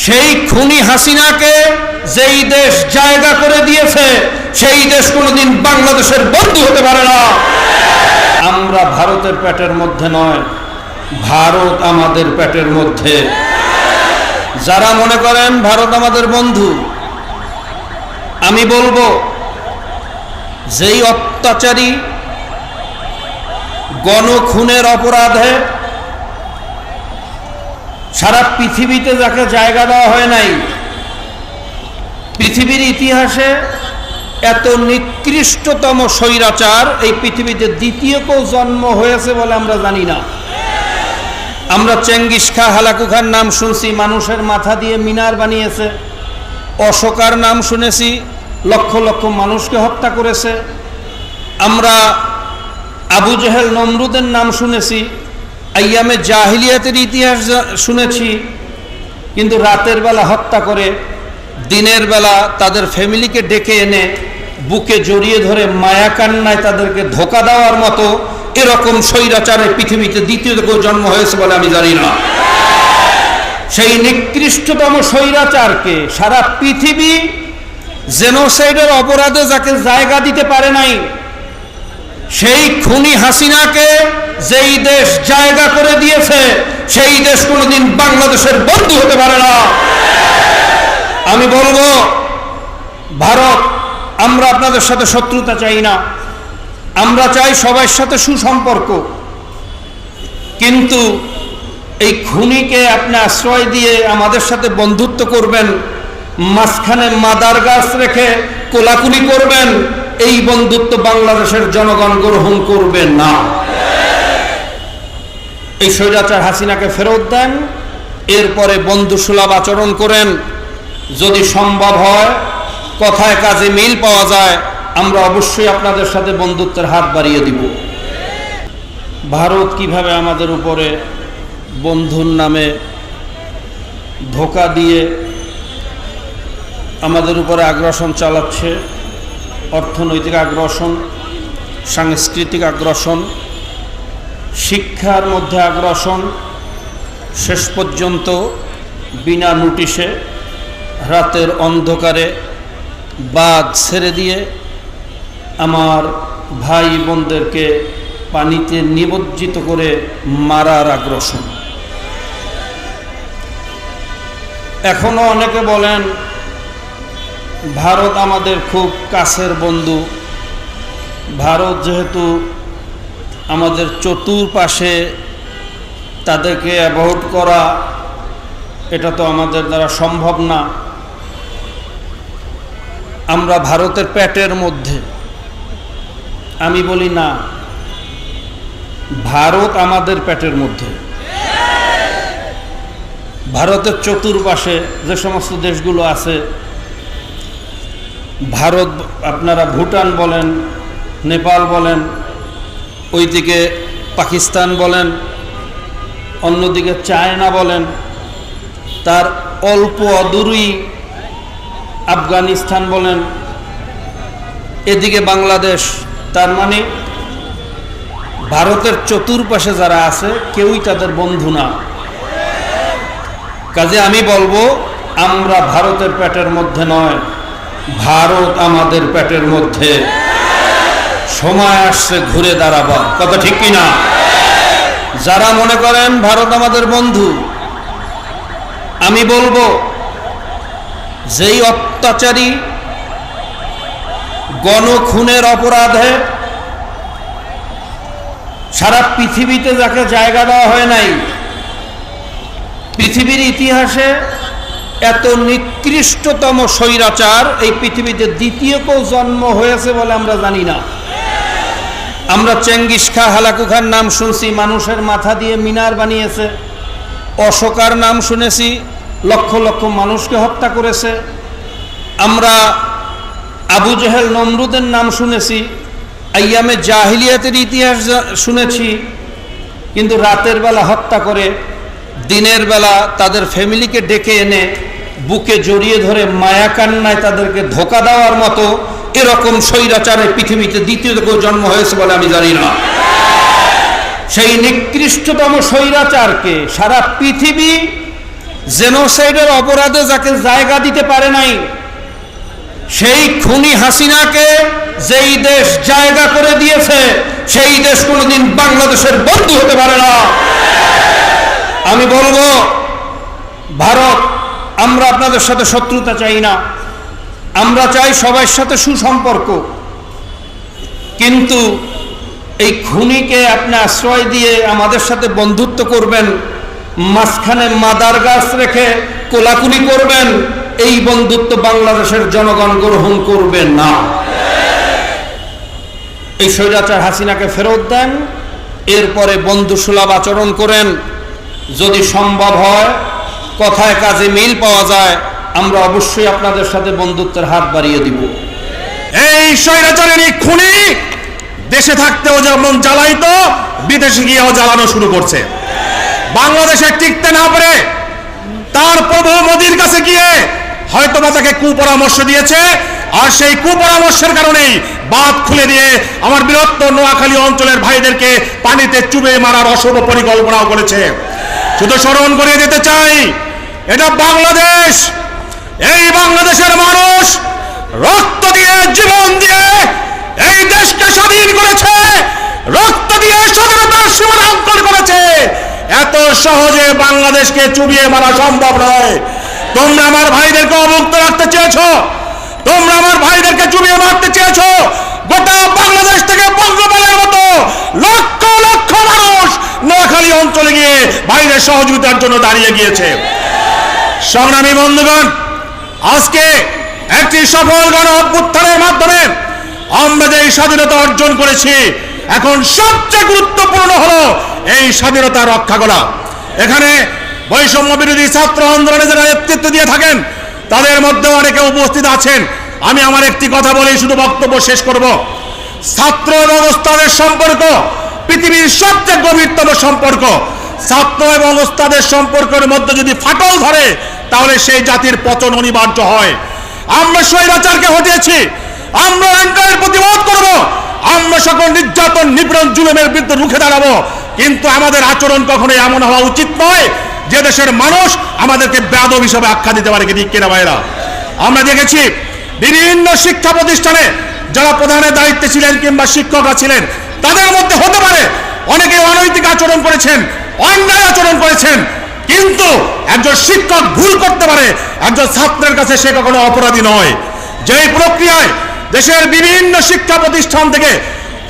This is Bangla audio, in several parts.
সেই খুনি হাসিনাকে যেই দেশ জায়গা করে দিয়েছে সেই দেশ কোনোদিন বাংলাদেশের বন্ধু হতে পারে না। আমরা ভারতের পেটের মধ্যে নয়, ভারত আমাদের পেটের মধ্যে। যারা মনে করেন ভারত আমাদের বন্ধু, আমি বলবো যেই অত্যাচারী গণখুনের অপরাধে সারা পৃথিবীতে যাকে জায়গা দেওয়া হয় নাই, পৃথিবীর ইতিহাসে এত নিকৃষ্টতম স্বৈরাচার এই পৃথিবীতে দ্বিতীয় কেউ জন্ম হয়েছে বলে আমরা জানি না। আমরা চেঙ্গিস খা, হালাকু খার নাম শুনছি, মানুষের মাথা দিয়ে মিনার বানিয়েছে। অশোকার নাম শুনেছি, লক্ষ লক্ষ মানুষকে হত্যা করেছে। আমরা আবু জেহেল নমরুদের নাম শুনেছি, আইয়ামে জাহিলিয়াতের ইতিহাস শুনেছি, কিন্তু রাতের বেলা হত্যা করে দিনের বেলা তাদের ফ্যামিলিকে ডেকে এনে বুকে জড়িয়ে ধরে মায়া কান্নায় তাদেরকে ধোঁকা দেওয়ার মতো এরকম স্বৈরাচারের পৃথিবীতে দ্বিতীয় কেউ জন্ম হয়েছে বলে আমি জানি না। সেই নিকৃষ্টতম স্বৈরাচারকে সারা পৃথিবী জেনোসাইডের অপরাধে যাকে জায়গা দিতে পারে নাই, সেই খুনি হাসিনাকে যেই দেশ জায়গা করে দিয়েছে সেই দেশ কোনোদিন বাংলাদেশের বন্ধু হতে পারে না। আমি বলবো, ভারত, আমরা আপনাদের সাথে শত্রুতা চাই না, আমরা চাই সবার সাথে সুসম্পর্ক, কিন্তু এই খুনিকে আপনি আশ্রয় দিয়ে আমাদের সাথে বন্ধুত্ব করবেন, মাঝখানে মাদার গাছ রেখে কোলাকুলি করবেন, এই বন্ধুত্ব বাংলাদেশের জনগণ গ্রহণ করবে না। এই স্বৈরাচার হাসিনাকে ফেরত দেন, এরপরে বন্ধুসুলভ আচরণ করেন। যদি সম্ভব হয়, কথায় কাজে মিল পাওয়া যায়, আমরা অবশ্যই আপনাদের সাথে বন্ধুত্বের হাত বাড়িয়ে দিব। ভারত কিভাবে আমাদের উপরে বন্ধুর নামে ধোঁকা দিয়ে আমাদের উপরে আগ্রাসন চালাচ্ছে, অর্থনৈতিক আগ্রাসন, সাংস্কৃতিক আগ্রাসন, শিক্ষার মধ্যে আগ্রাসন, শেষ পর্যন্ত বিনা নোটিশে রাতের অন্ধকারে বাঁধ ছেড়ে দিয়ে আমার ভাই বোনদেরকে পানিতে নিমজ্জিত করে মারার আগ্রাসন। এখনো অনেকে বলেন ভারত আমাদের খুব কাছের বন্ধু, ভারত যেহেতু আমাদের চতুর্পাশে, তাদেরকে অ্যাভয়েড করা এটা তো আমাদের দ্বারা সম্ভব না। আমরা ভারতের পেটের মধ্যে। আমি বলি না, ভারত আমাদের পেটের মধ্যে। ভারতের চতুর্পাশে যে সমস্ত দেশগুলো আছে, ভারত, আপনারা ভুটান বলেন, নেপাল বলেন, ওইদিকে পাকিস্তান বলেন, অন্যদিকে চায়না বলেন, তার অল্প অদূরেই আফগানিস্তান বলেন, এদিকে বাংলাদেশ। তার মানে ভারতের চতুর্পাশে যারা আছে কেউই তাদের বন্ধু না। কাজে আমি বলবো, আমরা ভারতের পেটের মধ্যে নয়, ভারত আমাদের পেটের মধ্যে। সময় আসছে ঘুরে দাঁড়াবার, কথা ঠিক কিনা? যারা মনে করেন ভারত আমাদের বন্ধু, আমি বলবো যেই অত্যাচারী গণখুনের অপরাধে সারা পৃথিবীতে যাকে জায়গা দেওয়া হয় নাই, পৃথিবীর ইতিহাসে এত নিকৃষ্টতম স্বৈরাচার এই পৃথিবীতে দ্বিতীয় কেউ জন্ম হয়েছে বলে আমরা জানি না। আমরা চেঙ্গিস খা, হালাকু খার নাম শুনছি, মানুষের মাথা দিয়ে মিনার বানিয়েছে। অশোকার নাম শুনেছি, লক্ষ লক্ষ মানুষকে হত্যা করেছে। আমরা আবু জেহেল নমরুদের নাম শুনেছি, আইয়ামে জাহিলিয়াতের ইতিহাস শুনেছি, কিন্তু রাতের বেলা হত্যা করে দিনের বেলা তাদের ফ্যামিলিকে ডেকে এনে বুকে জড়িয়ে ধরে মায়া কান্নায় তাদেরকে ধোঁকা দেওয়ার মতো এরকম স্বৈরাচারের পৃথিবীতে দ্বিতীয় কেউ জন্ম হয়েছে বলে আমি জানি না। সেই নিকৃষ্টতম স্বৈরাচারকে সারা পৃথিবী জেনোসাইডের অপরাধে যাকে জায়গা দিতে পারে নাই, সেই খুনি হাসিনাকে যেই দেশ জায়গা করে দিয়েছে, সেই দেশ কোনোদিন বাংলাদেশের বন্ধু হতে পারে না। আমি বলবো, ভারত, আমরা আপনাদের সাথে শত্রুতা চাই না, আমরা চাই সবার সাথে সুসম্পর্ক। কিন্তু এই খুনিকে আপনি আশ্রয় দিয়ে আমাদের সাথে বন্ধুত্ব করবেন, মাঝখানে মাদার গাছ রেখে কোলাকুলি করবেন, এই বন্ধুত্ব বাংলাদেশের জনগণ গ্রহণ করবে না। এই স্বৈরাচার হাসিনাকে ফেরত দেন, এরপরে বন্ধুসুলভ আচরণ করেন। যদি সম্ভব হয়, কথায় কাজে মিল পাওয়া যায়, আমরা অবশ্যই আপনাদের সাথে বন্ধুত্বের হাত বাড়িয়ে দিব। এই স্বৈরাচারের এই খুনি দেশে থাকতেও যেমন জ্বালাইতো, বিদেশে গিয়েও জ্বালানো শুরু করছে। বাংলাদেশে টিকতে না পারে তার প্রভু মোদির কাছে গিয়ে হয়তোবা তাকে কুপরামর্শ দিয়েছে, আর সেই কুপরামর্শের কারণেই বাঁধ খুলে দিয়ে আমার বৃহত্তর নোয়াখালী অঞ্চলের ভাইদেরকে পানিতে চুবে মারার অশুভ পরিকল্পনাও করেছে। শুধু স্মরণ করিয়ে দিতে চাই, এটা বাংলাদেশ। এই বাংলাদেশের মানুষ রক্ত দিয়ে, জীবন দিয়ে এই দেশকে স্বাধীন করেছে, রক্ত দিয়ে স্বাধীনতার সীমানাঙ্কন করেছে। এত সহজে বাংলাদেশকে চুবিয়ে মারা সম্ভব নয়। তোমরা আমার ভাইদেরকে অবুক্ত রাখতে চেয়েছো, তোমরা আমার ভাইদেরকে চুবিয়ে মারতে চেয়েছো। গোটা বাংলাদেশ থেকে বঙ্গবলের মতো লক্ষ লক্ষ মানুষ নোয়াখালী অঞ্চলে গিয়ে ভাইদের সহযোগিতার জন্য দাঁড়িয়ে গিয়েছে। সংগ্রামী বন্ধুগণ, আজকে একটি সফল গণ অভ্যুত্থানের মাধ্যমে আমরা যে স্বাধীনতা অর্জন করেছি, এখন সবচেয়ে গুরুত্বপূর্ণ হলো এই স্বাধীনতা রক্ষা করা। এখানে বৈষম্য বিরোধী ছাত্র আন্দোলনে যারা নেতৃত্ব দিয়ে থাকেন, তাদের মধ্যে অনেকে উপস্থিত আছেন। আমি আমার একটি কথা বলে শুধু বক্তব্য শেষ করব। ছাত্র এবং ওস্তাদের সম্পর্ক পৃথিবীর সবচেয়ে গভীরতম সম্পর্ক। ছাত্র এবং ওস্তাদের সম্পর্কের মধ্যে যদি ফাটল ধরে, তাহলে সেই জাতির পতন অনিবার্য হয়। আমরা স্বৈরাচারকে হটিয়েছি, আমরা অন্যায়ের প্রতিবাদ করব, আমরা সকল নির্যাতন, নিপীড়ন, জুলুমের বিরুদ্ধে রুখে দাঁড়াবো। কিন্তু আমাদের আচরণ কখনোই এমন হওয়া উচিত নয় যে দেশের মানুষ আমাদেরকে বেয়াদব হিসাবে আখ্যা দিতে পারে। ঠিক কিনা ভাইরা? আমরা দেখেছি বিভিন্ন শিক্ষা প্রতিষ্ঠানে যারা প্রধানের দায়িত্বে ছিলেন কিংবা শিক্ষকরা ছিলেন, তাদের মধ্যে হতে পারে অনেকে অনৈতিক আচরণ করেছেন, অন্যায় আচরণ করেছেন, কিন্তু একজন শিক্ষক ভুল করতে পারে, একজন ছাত্রের কাছে সে কখনো অপরাধী নয়। যেই প্রক্রিয়ায় দেশের বিভিন্ন শিক্ষা প্রতিষ্ঠান থেকে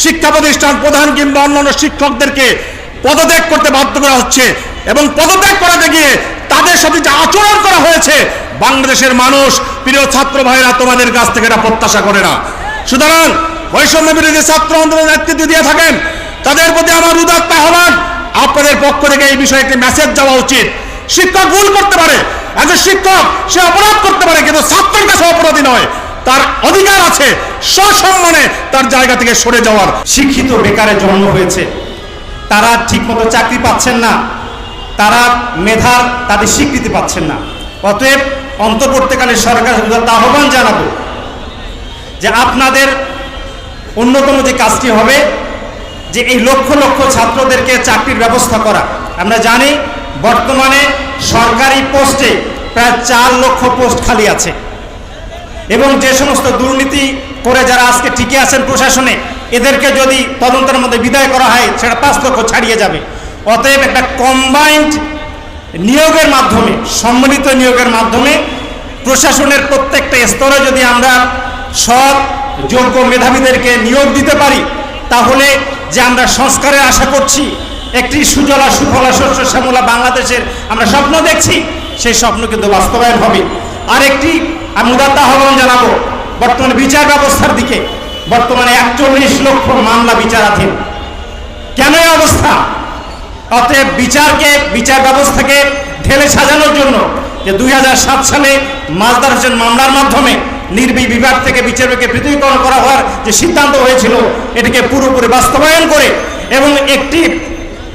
শিক্ষা প্রতিষ্ঠান প্রধান কিংবা অন্যান্য শিক্ষকদেরকে পদত্যাগ করতে বাধ্য করা হচ্ছে, এবং পদত্যাগ করাতে গিয়ে তাদের সাথে যে আচরণ করা হয়েছে, বাংলাদেশের মানুষ, প্রিয় ছাত্র ভাইরা, তোমাদের কাছ থেকে এটা প্রত্যাশা করে না। সুতরাং বৈষম্য বিরোধী ছাত্র আন্দোলনের নেতৃত্ব দিয়ে থাকেন, তাদের প্রতি আমার উদাত্ত আহ্বান, আপনাদের পক্ষ থেকে এই বিষয়ে একটি মেসেজ যাওয়া উচিত। শিক্ষক ভুল করতে পারে, একজন শিক্ষক সে অপরাধ করতে পারে, কিন্তু ছাত্রের কাছে অপরাধী নয়। তার অধিকার আছে সসম্মানে তার জায়গা থেকে সরে যাওয়ার। শিক্ষিত বেকারের জন্ম হয়েছে, তারা ঠিকমতো চাকরি পাচ্ছেন না, তারা মেধার তাদের স্বীকৃতি পাচ্ছেন না। অতএব অন্তর্বর্তীকালে সরকার আহ্বান জানাবো যে আপনাদের অন্যতম যে কাজটি হবে যে এই লক্ষ লক্ষ ছাত্রদেরকে চাকরির ব্যবস্থা করা। আমরা জানি বর্তমানে সরকারি পোস্টে প্রায় 4 লক্ষ পোস্ট খালি আছে, এবং যে সমস্ত দুর্নীতি করে যারা আজকে টিকে আছেন প্রশাসনে, এদেরকে যদি তদন্তের মধ্যে বিদায় করা হয়, সেটা 5 লক্ষ ছাড়িয়ে যাবে। অতএব একটা কম্বাইন্ড নিয়োগের মাধ্যমে, সম্মিলিত নিয়োগের মাধ্যমে প্রশাসনের প্রত্যেকটা স্তরে যদি আমরা সৎ যোগ্য মেধাবীদেরকে নিয়োগ দিতে পারি, তাহলে যে আমরা সংস্কারের আশা করছি, একটি সুজলা সুফলা শস্য শ্যামলা বাংলাদেশের আমরা স্বপ্ন দেখছি, সেই স্বপ্ন কিন্তু বাস্তবায়ন হবে। আর একটি আমি উদাত্ত আহ্বান জানাবো বর্তমানে বিচার ব্যবস্থার দিকে। বর্তমানে 41 লক্ষ মামলা বিচারাধীন। কেন এই অবস্থা? অতএব বিচার ব্যবস্থাকে ঢেলে সাজানোর জন্য যে 2007 সালে মাজদার হোসেন মামলার মাধ্যমে নির্বাহী বিভাগ থেকে বিচারকে পৃথকীকরণ করা হওয়ার যে সিদ্ধান্ত হয়েছিল, এটিকে পুরোপুরি বাস্তবায়ন করে এবং একটি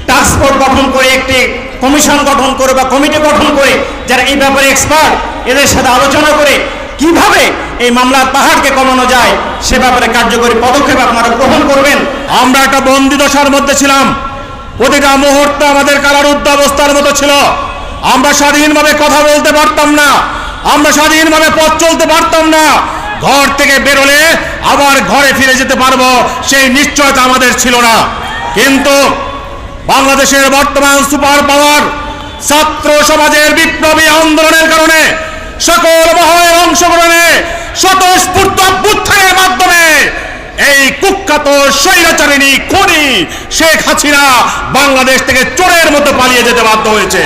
টাস্ক ফোর্স গঠন করে, একটি কমিশন গঠন করে বা কমিটি গঠন করে যারা এই ব্যাপারে এক্সপার্ট, এদের সাথে আলোচনা করে কিভাবে এই মামলার পাহাড়কে কমানো যায় সে ব্যাপারে কার্যকরী পদক্ষেপ আপনারা গ্রহণ করবেন। আমরা একটা বন্দি দশার মধ্যে ছিলাম, প্রতিটা মুহূর্তে আমাদের কারারুদ্ধ অবস্থার মতো ছিল। আমরা স্বাধীনভাবে কথা বলতে পারতাম না, আমরা স্বাধীনভাবে পথ চলতে পারতাম না, ঘর থেকে বেরোলে আবার ঘরে ফিরে যেতে পারবো সেই নিশ্চয়তা আমাদের ছিল না। কিন্তু বাংলাদেশের বর্তমান সুপার পাওয়ার ছাত্র সমাজের বিপ্লবী আন্দোলনের কারণে, সকল মহলের অংশগ্রহণে, স্বতঃস্ফূর্ত অভ্যুত্থানের মাধ্যমে এই কুখ্যাত স্বৈরাচারিণী খুনি শেখ হাসিনা বাংলাদেশ থেকে চোরের মতো পালিয়ে যেতে বাধ্য হয়েছে।